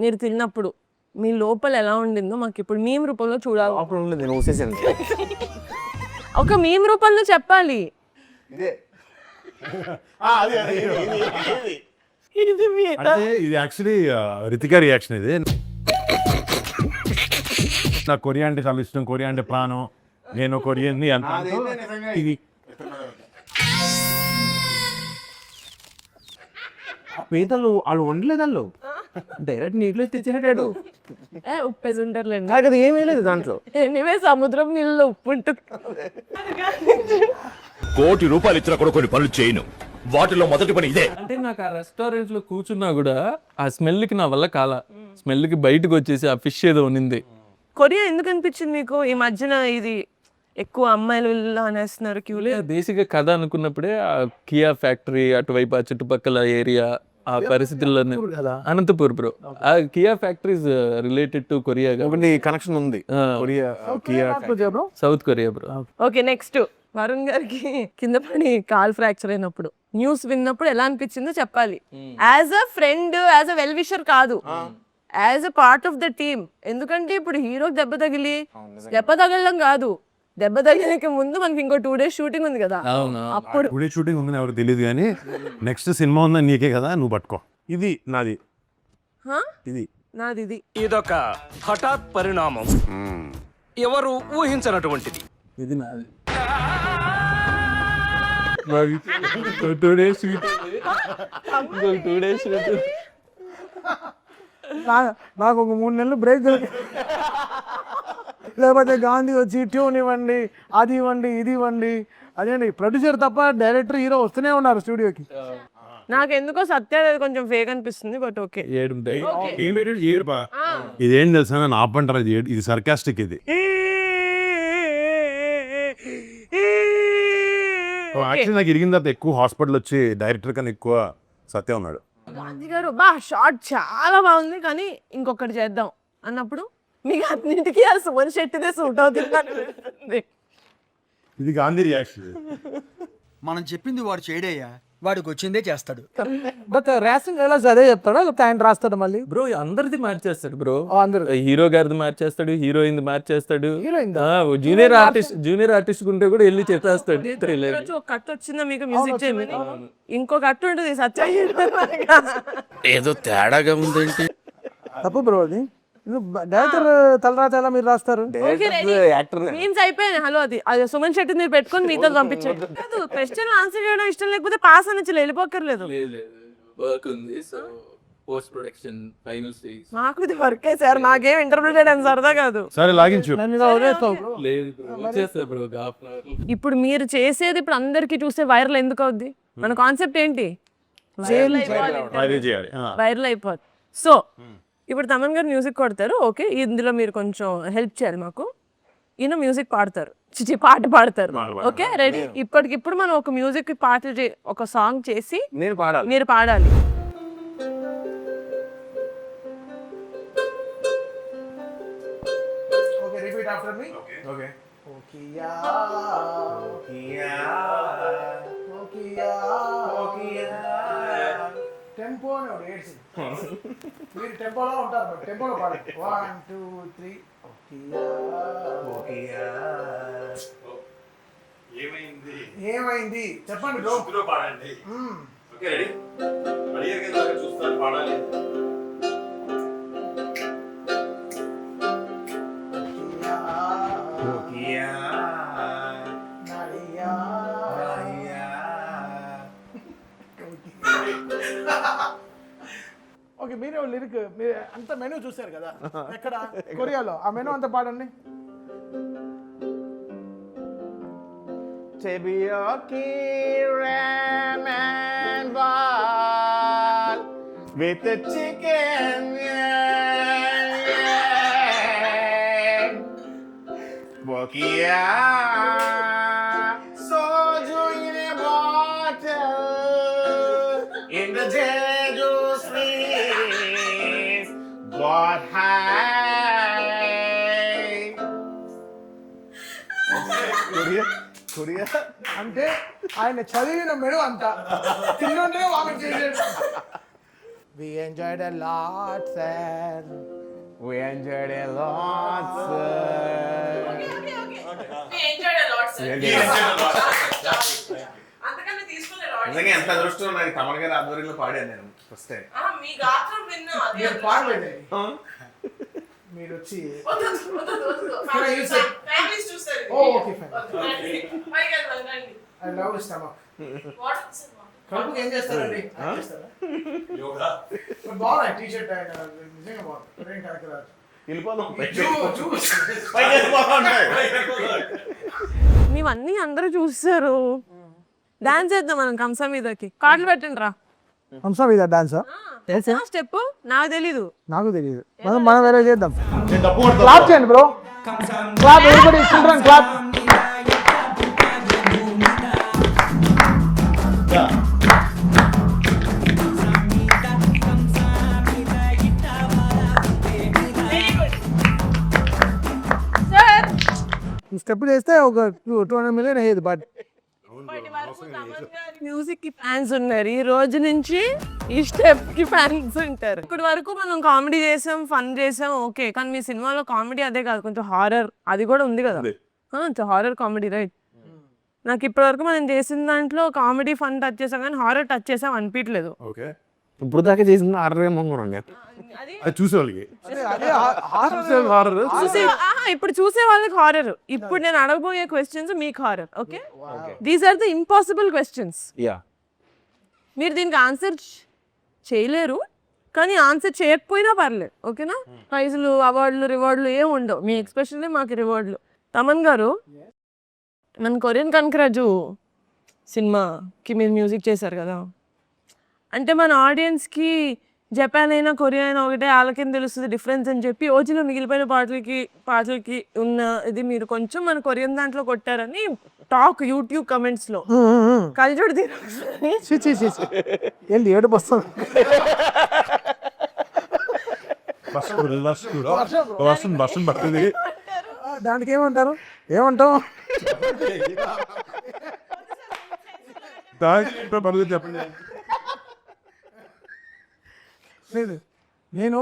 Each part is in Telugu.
మీరు తిన్నప్పుడు మీ లోపల ఎలా ఉండిందో మాకు ఇప్పుడు మీమ్ రూపంలో చూడాలి. నేను ఊసేసాను. ఒక మీమ్ రూపంలో చెప్పాలి. అంటే ఇది యాక్చువల్లీ రితికా రియాక్షన్. ఇది నాకు కొరియా అంటే చాలా ఇష్టం, కొరియా అంటే ప్రాణం, నేను కొరియన్ అంత. ఇది పీతలు వాళ్ళు వండలేదాళ్ళు, డైరెక్ట్ నీళ్ళు తెచ్చినట్టాడు. ఉప్పేసి ఉంటారులేండి. నాకు ఏమీ లేదు దాంట్లో. ఎనివే సముద్రం నీళ్ళలో ఉప్పు ఉంటుంది. ₹1,00,00,000 ఇచ్చినా కూడా కొన్ని పనులు చేయను. వాటిలో మొదటి పని ఇదే. అంటే నాకు ఆ రెస్టారెంట్ లో కూర్చున్నా కూడా ఆ స్మెల్ కి నా వల్ల కాల. స్మెల్ కి బయటకు వచ్చేసి ఆ ఫిష్ ఏదో ఉన్నింది. కొరియా ఎందుకు అనిపించింది మీకు? ఈ మధ్యన ఇది ఎక్కువ అమ్మాయిలు అనేస్తున్నారు క్యూలే. బేసిక్ గా కథ అనుకున్నప్పుడే ఆ కియా ఫ్యాక్టరీ అటువైపు ఆ చుట్టుపక్కల ఏరియా ఆ పరిస్థితుల్లో అనంతపూర్ బ్రో. ఆ Kia factories related to Korea ఒకటి కనెక్షన్ ఉంది. Korea south Korea bro. Okay, next Varun గారికి కింద పడి కాల్ ఫ్రాక్చర్ అయినప్పుడు న్యూస్ విన్నప్పుడు ఎలా అనిపించిందో చెప్పాలి. As a friend, as a well wisher కాదు, as a part of the team. ఎందుకంటే ఇప్పుడు హీరోకి దెబ్బ తగలడం కాదు, దెబ్బ తగిలిక ముందు మనకి ఇంకో 2 days షూటింగ్ ఉంది కదా. అప్పుడు 2 days షూటింగ్ ఉందని ఎవరు తెలియదు, కానీ నెక్స్ట్ సినిమా ఉందని నీకే కదా, నువ్వు పట్టుకో. ఇది నాది, ఇది నాది. ఇది ఇదొక హఠాత్ పరిణామం, ఎవరు ఊహించనటువంటిది. ఇది నాది. 2 days షూటింగ్. నాకు ఒక 3 నెలలు బ్రేక్ లేకపోతే గాంధీ వచ్చి ట్యూన్ ఇవ్వండి, అది ఇవ్వండి, ఇది ఇవ్వండి. అదేండి ప్రొడ్యూసర్ తప్ప డైరెక్టర్, హీరో వస్తూనే ఉన్నారు స్టూడియోకి. నాకు ఎందుకో సత్య కొంచెం ఫేక్ అనిపిస్తుంది, బట్ ఓకే. ఇదేం తెలుసా, నన్ను ఆపంటారు. ఇది సర్కాస్టిక్. ఇది యాక్చువల్లీ నాకు ఇరిగిన తర్వాత ఎక్కువ హాస్పిటల్ వచ్చి డైరెక్టర్ కన్నా ఎక్కువ సత్య ఉన్నాడు. గాంధీ గారు షార్ట్ చాలా బాగుంది కానీ ఇంకొకటి చేద్దాం అన్నప్పుడు మీకు అన్నింటికీ ఆ సుమన్ శెట్టిదే సూట్ అవుతుంది. ఇది గాంధీ రియాక్షన్. మనం చెప్పింది వాడు చేయడయ్యా, వాడికి వచ్చిందే చేస్తాడు. బట్ రేసింగ్ ఎలా అదే చెప్తాడా, లేకపోతే ఆయన రాస్తాడు మళ్ళీ? బ్రో అందరిది మార్చేస్తాడు బ్రో. అందరు హీరో గారిది మార్చేస్తాడు, హీరోయిన్ మార్చేస్తాడు, హీరోయిన్ జూనియర్ ఆర్టిస్ట్ ఉంటే కూడా వెళ్ళి చెప్పేస్తాడు. ఒక కట్ వచ్చిందా మీకు మ్యూజిక్ చేయమని? ఇంకో కట్ ఉంటుంది సత్య. ఏదో తేడాగా ఉందేంటి? తప్పు బ్రో అది. డైరెక్టర్ తలరాత ఎలా మీరు రాస్తారు? మీమ్స్ అయిపోయాయి. హలో, అది సుమన్ శెట్టి మీరు పెట్టుకొని మీతో పంపించండి. క్వశ్చన్ ఆన్సర్ చేయడం ఇష్టం లేకపోతే పాస్ అని వెళ్ళిపోకర్లేదు. మాకు ఇది వర్కే సార్, నాకేం ఇంటర్ప్రిట్ చేయడం సరదా కాదు. సరే లాగించు. ఇప్పుడు మీరు చేసేది ఇప్పుడు అందరికి చూస్తే వైరల్ ఎందుకు అవుద్ది? మన కాన్సెప్ట్ ఏంటి? వైరల్ అయిపోద్ది. సో ఇప్పుడు తమన్ గారు మ్యూజిక్ కొడతారు, ఓకే, ఇందులో మీరు కొంచెం హెల్ప్ చేయాలి మాకు. ఈయన మ్యూజిక్ పాడతారు, పాట పాడతారు, ఓకే రెడీ. ఇప్పటికిప్పుడు మనం ఒక మ్యూజిక్ పాట ఒక సాంగ్ చేసి మీరు పాడాలి. టెంపో మీరు టెంపోలో ఉంటారు, టెంపోలో పాడండి. 1 2 3. ఏమైంది చెప్పండి బ్రో. ఓకే, మీరే లిరిక్, మీరు అంత మెనూ చూసారు కదా ఎక్కడ కొరియాలో, ఆ మెనూ అంతా పాడండి. Teriyaki ramen ball with the chicken. Bokia soju in a bottle in the Jeju streets got high. Korea అంటే ఆయన చదివిన మెను అంతా తిన్నంటే వామిట్ చేసాడు. We enjoyed a lot, sir. We enjoyed a lot, sir. నిజంగా ఎంత అదృష్టం నాకు తమన్ గారి ఆధ్వర్యంలో పాడాను నేను ఫస్ట్ టైం. మీరు వచ్చి ఐ లవ్ స్టమక్. కడుపుకి ఏం చేస్తారండి? బాగున్నాయి టీ-షర్ట్ ఆయన నిజంగా బాగుంది. ఏం కనకరాజు వెళ్ళిపోదాం మేమన్నీ అందరూ చూస్తారు. డాన్స్ చేద్దాం మనం కంసా మీదకి. కార్డులు పెట్టండి రా. హంసా మీద డాన్సా? స్టెప్ నాకు తెలీదు. నాకు తెలియదు. మనం వేరే చేద్దాం. క్లాప్ చేయండి bro. Clap everybody children clap. Step చేస్తే ఒక 200 మిలియన్ అయ్యేది. బట్ మ్యూజిక్ కి ఫ్యాన్స్ ఉన్నారు, ఈ రోజు నుంచి ఈ స్టెప్ కి ఫ్యాన్స్ ఉంటారు. ఇప్పటి వరకు మనం కామెడీ చేసాం, ఫన్ చేసాం, ఓకే. కానీ మీ సినిమాలో కామెడీ అదే కాదు, కొంచెం హారర్ అది కూడా ఉంది కదా. Horror comedy right. నాకు ఇప్పటి వరకు మనం చేసిన దాంట్లో కామెడీ ఫన్ టచ్ చేసాం కానీ హారర్ టచ్ చేసాం అనిపించలేదు. ఓకే, ఇప్పుడు దాకా చేసింది ఆర్డర్ ఏమో అది చూసేవాళ్ళకి ఇప్పుడు చూసే వాళ్ళకి హారర్. ఇప్పుడు నేను అడగబోయే క్వశ్చన్స్ మీకు horror. Okay, these are the impossible questions. Yeah, మీరు దీనికి ఆన్సర్ చేయలేరు, కానీ ఆన్సర్ చేయకపోయినా పర్లేదు. ఓకేనా? ప్రైజులు, అవార్డులు, రివార్డులు ఏం ఉండవు. మీ ఎక్స్ప్రెషన్లే మాకు రివార్డులు. తమన్ గారు, మన కొరియన్ కనకరాజు సినిమాకి మీరు మ్యూజిక్ చేశారు కదా, అంటే మన ఆడియన్స్కి జపాన్ అయినా కొరియా అయినా ఒకటే, వాళ్ళకేం తెలుస్తుంది డిఫరెన్స్ అని చెప్పి ఓజీలో మిగిలిపోయిన పాటలకి ఉన్న ఇది మీరు కొంచెం మన కొరియన్ దాంట్లో కొట్టారని టాక్ యూట్యూబ్ కమెంట్స్లో. కలిచోడు ఏంటి ఏడు వస్తుంది? వర్షం పడుతుంది. దానికి ఏమంటారు? ఏమంటాం? చెప్పండి. లేదు, నేను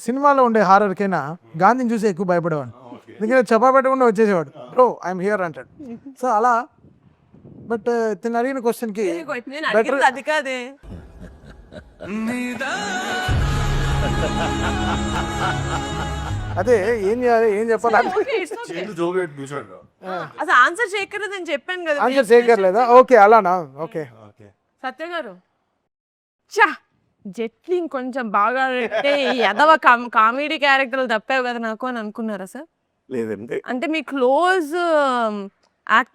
సినిమాలో ఉండే హారర్కైనా గాంధీని చూసి ఎక్కువ భయపడేవాడు. ఎందుకంటే చెప్పా పెట్టకుండా వచ్చేసేవాడు, బ్రో ఐఎమ్ హియర్ అంటాడు. సో అలా. బట్ తిని అడిగిన క్వశ్చన్కి అది కాదే. అదే ఏం చేయాలి, ఏం చెప్పాలి? అసలు ఆన్సర్ చేయకూడదు అని చెప్పాను కదా. ఆన్సర్ చేయగలలేదా? ఓకే, అలానా? ఓకే. సత్య గారు, చా జెట్లీ కొంచెం బాగా పెట్టే ఎదవ కామెడీ క్యారెక్టర్లు తప్పావు కదా నాకు అని అనుకున్నారా సార్? లేదండి, అంటే మీ క్లోజ్ యాక్టర్